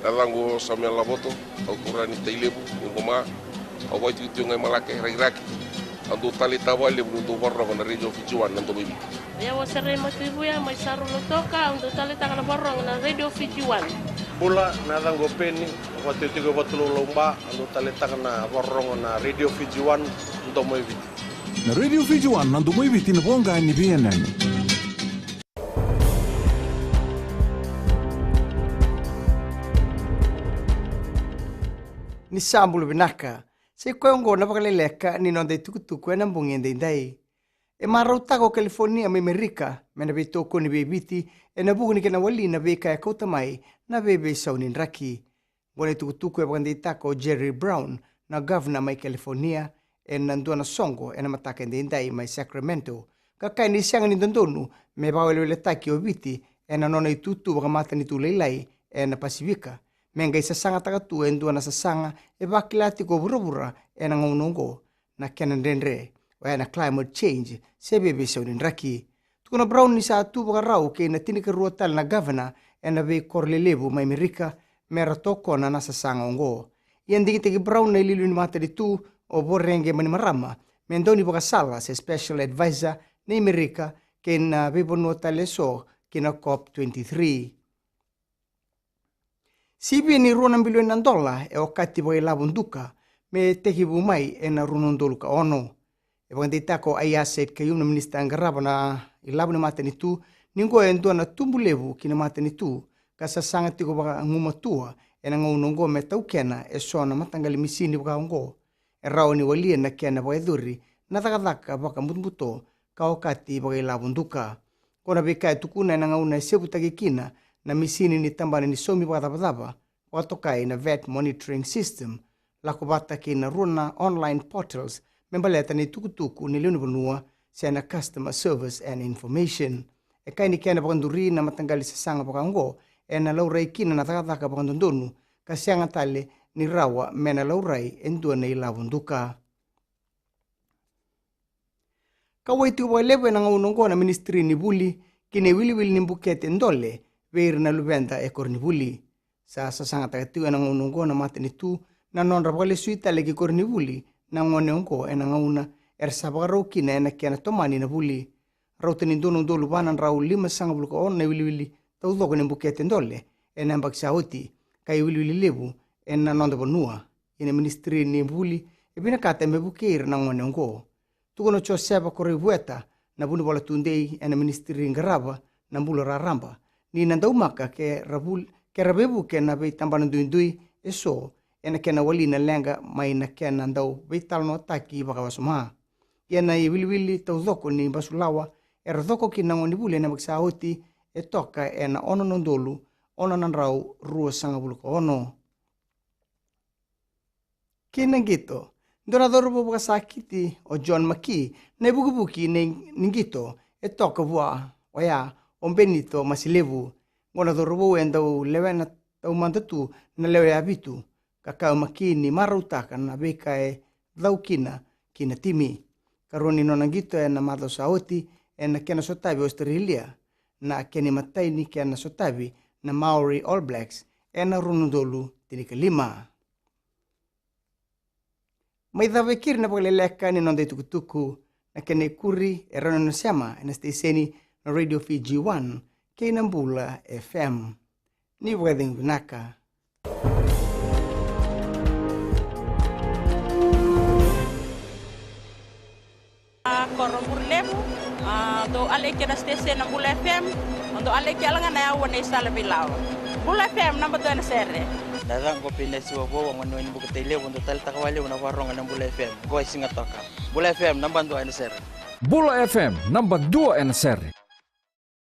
nalango samia lavoto auturani tailebu ngoma awai tu ngai malake raki andu tali tawale bundu warra na radio Fijiwan nanto bibi ya wasare matibuya mai sarulo toka andu tali takana warra na radio Fijiwan bula nalango peni watu tigo batulo lomba andu tali takana warra na radio Fijiwan nanto bibi na radio Fijiwan nanto bibi tinabonga ni BNN. Ni sambulu binaka se koengo na pakaleleka ni nonde tukutuku na mbungende ndai e marauta California me Amerika mena bitoko ni bebiti e na bugu ni kana wali na beka ya kota mai na bebe saunin raki bone tukutuku e bagande tako Jerry Brown na governor mai California e nandua songo e na mataka ndai mai Sacramento kakai ni sianga ni dondonu me bawele taki obiti e na nona itutu bagamata ni tulelai e na Pasifika menga isa sanga takatu endua na sasanga e bakilati ko burubura e na ngonongo na kenandendre wa na climate change sebebe sonin raki tukuna Brown ni sa tu bagarau ke na tinika ruotal na governor e na be korlelebu mai Amerika mera toko na sasanga ongo yendi tiki Brown na lilu ni mata di tu o borrenge mani marama mendoni bagasala se special advisor na Amerika ke na be bonuotal so kina COP23 Sibi ni $2 billion e wakati boy labunduka me tekibu mai e na runondoluka ono. E wakati tako ayaset kayum na minista angaraba na ilabu na mata nitu ningo e ndua na tumbulevu kina mata nitu kasasanga tiko baka ngumatua e na ngonongo me taukena e sona matangali misini baka ongo. E rao ni walia na kena baka edhuri na takadaka baka mutmuto ka wakati boy labunduka. Kona beka e tukuna na ngauna e sebu takikina na misini ni tambani ni somi baka watokai na vet monitoring system la kubata ki na runa online portals membaleta ni tukutuku ni liunu banua siya customer service and information e kai ni kena bakanduri na matangali sa sanga bakango e na laurai kina na takataka bakandondonu kasi ang atali ni rawa mena laurai endua na ilabunduka kawai tuwa lewe na ngaunongo na ministry ni buli kine wili ni bukete ndole veir na lubenda e kornibuli sa sanga tagatiwa na ngonongo na mate ni tu na non rabale suita legi kornibuli na ngone onko e na ngauna sabagaro kina e na kiana tomani na buli rautani dono dolu banan rau 5 sanga buluka on na wili tau doko ni bukete ndole e na mbaksa oti kai wili lebu e na nonda bonua ina ministry ni buli e bina kata me bukeir na ngone onko tukono cho seba koribueta na bunu bola tundei e na ministry ngaraba na bulu raramba ni nandau maka ke rabebu ke na be tambana duindui eso ena ke na wali na lenga mai na ke na ndau be talno taki baka wasuma ena I wili tau doko ni basulawa doko ki na ngoni bule na baksa oti e toka ena ono nondolu ono nanrau rua sanga buluka ono kina gito donador bo baka sakiti o John McKee na buki ningito e toka bua oya o Benito masilevu ngona dorobo endau lewena tau mandatu na lewe abitu kakao makini marutaka na beka e daukina kina timi karoni nonangito e na madlo saoti e na kena sotabi Australia na keni mataini kena sotabi na Maori All Blacks e na runundolu tinika 5 mai davekir na pagleleka ni nonde tukutuku na kene kuri e rono siama na station na Radio Fijiwan Kinambula FM ni weding binaka koromurlemu do aleke na station na Bula FM do aleke alanga na yawa na isala bilaw Bula FM namba 2 na serre Dadang ko pinesiwa bo ang ano ni bukatile do tal takawali na warong ng Bula FM go singa toka Bula FM namba 2 na serre Bula FM namba 2 na serre